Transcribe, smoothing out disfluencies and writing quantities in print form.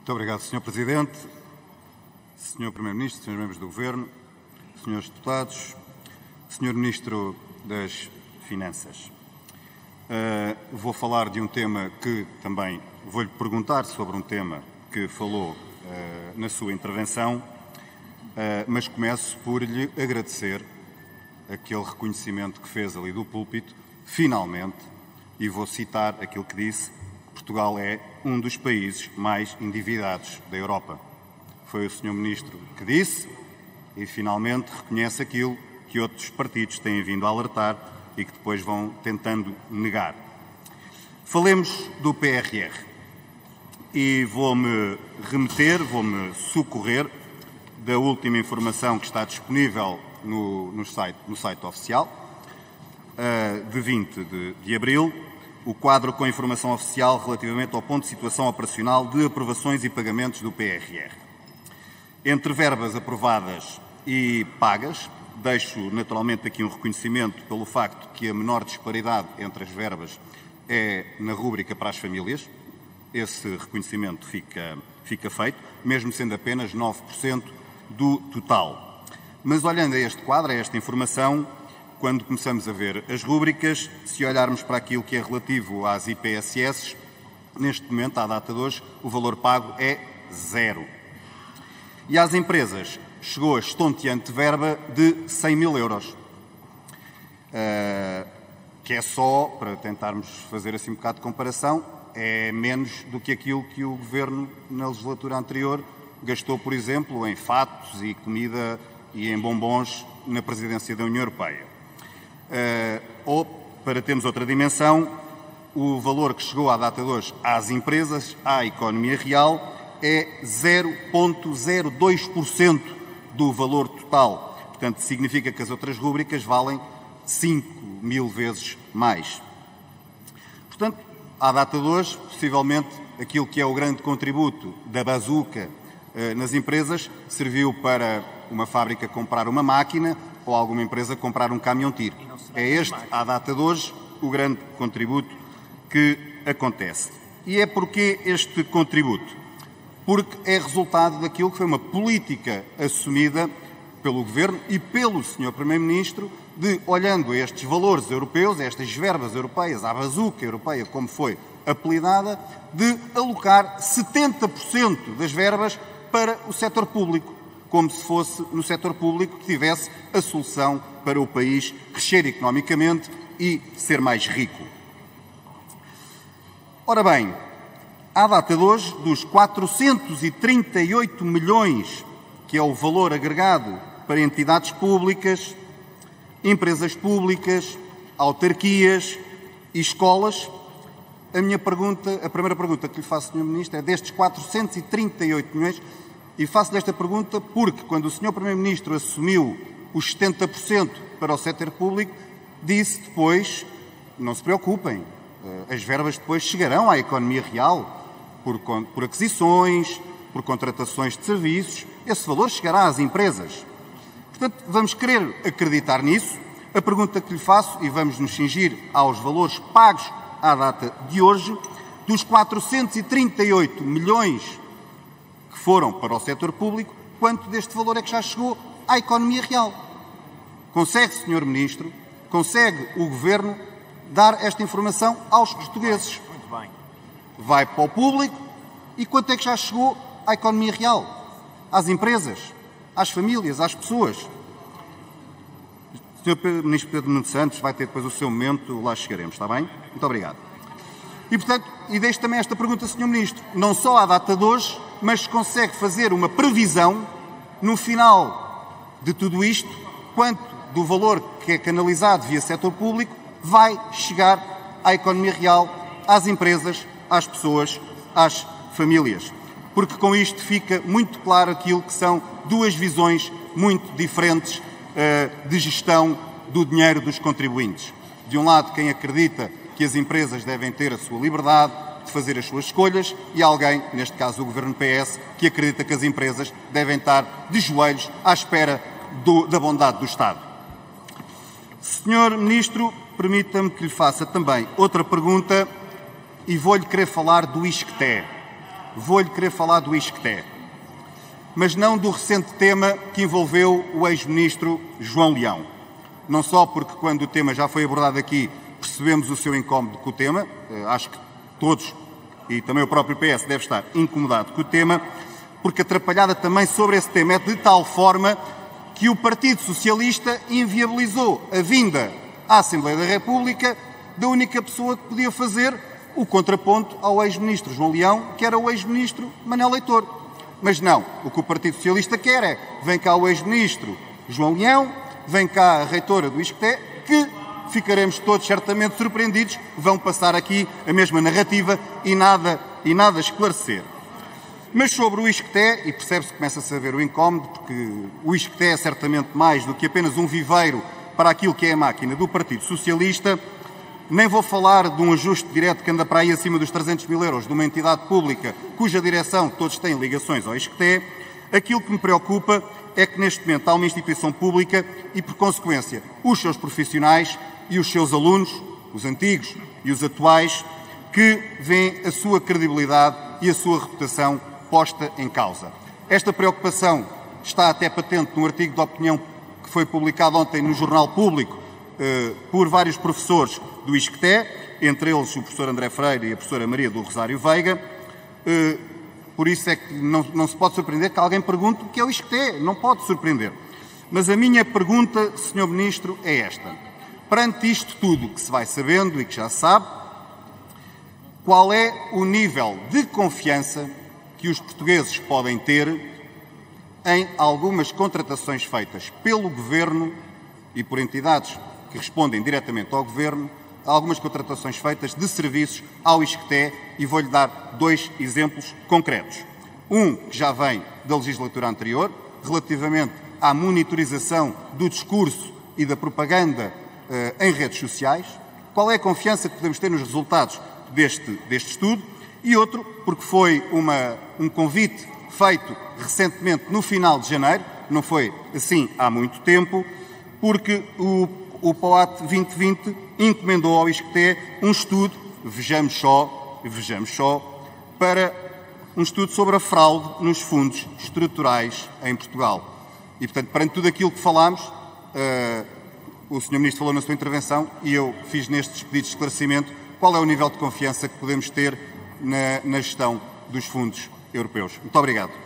Muito obrigado, Sr. Presidente, Sr. Primeiro-Ministro, Srs. Membros do Governo, Srs. Deputados, Sr. Ministro das Finanças. Vou falar de um tema que também vou-lhe perguntar sobre um tema que falou na sua intervenção, mas começo por lhe agradecer aquele reconhecimento que fez ali do púlpito, finalmente, e vou citar aquilo que disse: Portugal é um dos países mais endividados da Europa. Foi o Sr. Ministro que disse e finalmente reconhece aquilo que outros partidos têm vindo a alertar e que depois vão tentando negar. Falemos do PRR e vou-me socorrer da última informação que está disponível no site oficial, de 20 de abril, o quadro com a informação oficial relativamente ao ponto de situação operacional de aprovações e pagamentos do PRR. Entre verbas aprovadas e pagas, deixo naturalmente aqui um reconhecimento pelo facto que a menor disparidade entre as verbas é na rúbrica para as famílias. Esse reconhecimento fica feito, mesmo sendo apenas 9% do total. Mas olhando a este quadro, a esta informação, quando começamos a ver as rúbricas, se olharmos para aquilo que é relativo às IPSS, neste momento, à data de hoje, o valor pago é 0. E às empresas chegou a estonteante verba de 100 mil euros, que é só, para tentarmos fazer assim um bocado de comparação, é menos do que aquilo que o Governo, na legislatura anterior, gastou, por exemplo, em fatos e comida e em bombons na presidência da União Europeia. Ou, para termos outra dimensão, o valor que chegou à data de hoje às empresas, à economia real, é 0,02% do valor total. Portanto, significa que as outras rúbricas valem 5 mil vezes mais. Portanto, à data de hoje, possivelmente, aquilo que é o grande contributo da bazuca nas empresas serviu para uma fábrica comprar uma máquina ou alguma empresa comprar um caminhão-tiro. É este, à data de hoje, o grande contributo que acontece. E é porquê este contributo? Porque é resultado daquilo que foi uma política assumida pelo Governo e pelo Sr. Primeiro-Ministro de, olhando a estes valores europeus, a estas verbas europeias, à bazuca europeia, como foi apelidada, de alocar 70% das verbas para o setor público, como se fosse no setor público que tivesse a solução para o país crescer economicamente e ser mais rico. Ora bem, à data de hoje, dos 438 milhões, que é o valor agregado para entidades públicas, empresas públicas, autarquias e escolas, a primeira pergunta que lhe faço, Sr. Ministro, é destes 438 milhões, e faço-lhe esta pergunta porque, quando o Sr. Primeiro-Ministro assumiu os 70% para o setor público, disse depois: não se preocupem, as verbas depois chegarão à economia real, por aquisições, por contratações de serviços, esse valor chegará às empresas. Portanto, vamos querer acreditar nisso. A pergunta que lhe faço, e vamos nos cingir aos valores pagos à data de hoje, dos 438 milhões que foram para o setor público, quanto deste valor é que já chegou à economia real? Consegue, Sr. Ministro, consegue o Governo dar esta informação aos portugueses? Muito bem. Vai para o público e quanto é que já chegou à economia real? Às empresas, às famílias, às pessoas? O Sr. Ministro Pedro Nuno Santos vai ter depois o seu momento, lá chegaremos, está bem? Muito obrigado. E, portanto, deixo também esta pergunta, Sr. Ministro, não só à data de hoje, mas se consegue fazer uma previsão no final de tudo isto, quanto do valor que é canalizado via setor público vai chegar à economia real, às empresas, às pessoas, às famílias. Porque com isto fica muito claro aquilo que são duas visões muito diferentes de gestão do dinheiro dos contribuintes. De um lado, quem acredita que as empresas devem ter a sua liberdade de fazer as suas escolhas, e alguém, neste caso o Governo PS, que acredita que as empresas devem estar de joelhos à espera da bondade do Estado. Senhor Ministro, permita-me que lhe faça também outra pergunta e vou-lhe querer falar do ISCTE. vou-lhe querer falar do ISCTE, mas não do recente tema que envolveu o ex-ministro João Leão. Não só porque, quando o tema já foi abordado aqui, percebemos o seu incómodo com o tema, acho que todos, e também o próprio PS, deve estar incomodado com o tema, porque a atrapalhada também sobre esse tema é de tal forma que o Partido Socialista inviabilizou a vinda à Assembleia da República da única pessoa que podia fazer o contraponto ao ex-ministro João Leão, que era o ex-ministro Manel Leitor. Mas não, o que o Partido Socialista quer é, vem cá o ex-ministro João Leão, vem cá a reitora do ISCTE, que ficaremos todos certamente surpreendidos, vão passar aqui a mesma narrativa e nada esclarecer. Mas sobre o ISCTE, e percebe-se que começa a saber o incómodo, porque o ISCTE é certamente mais do que apenas um viveiro para aquilo que é a máquina do Partido Socialista. Nem vou falar de um ajuste direto que anda para aí acima dos 300 mil euros de uma entidade pública cuja direção todos têm ligações ao ISCTE. Aquilo que me preocupa é que neste momento há uma instituição pública e, por consequência, os seus profissionais e os seus alunos, os antigos e os atuais, que veem a sua credibilidade e a sua reputação posta em causa. Esta preocupação está até patente num artigo de opinião que foi publicado ontem no Jornal Público por vários professores do ISCTE, entre eles o professor André Freire e a professora Maria do Rosário Veiga. Por isso é que não se pode surpreender que alguém pergunte o que é o ISCTE. Não pode surpreender. Mas a minha pergunta, Sr. Ministro, é esta. Perante isto tudo que se vai sabendo e que já se sabe, qual é o nível de confiança que os portugueses podem ter em algumas contratações feitas pelo Governo e por entidades que respondem diretamente ao Governo, algumas contratações feitas de serviços ao ISCTE, e vou-lhe dar 2 exemplos concretos. Um que já vem da legislatura anterior, relativamente à monitorização do discurso e da propaganda em redes sociais. Qual é a confiança que podemos ter nos resultados deste estudo? E outro, porque foi um convite feito recentemente no final de janeiro, não foi assim há muito tempo, porque o POAT 2020 encomendou ao ISCTE um estudo, vejamos só, para um estudo sobre a fraude nos fundos estruturais em Portugal. E, portanto, perante tudo aquilo que falámos, o Sr. Ministro falou na sua intervenção e eu fiz nestes pedidos de esclarecimento qual é o nível de confiança que podemos ter na gestão dos fundos europeus. Muito obrigado.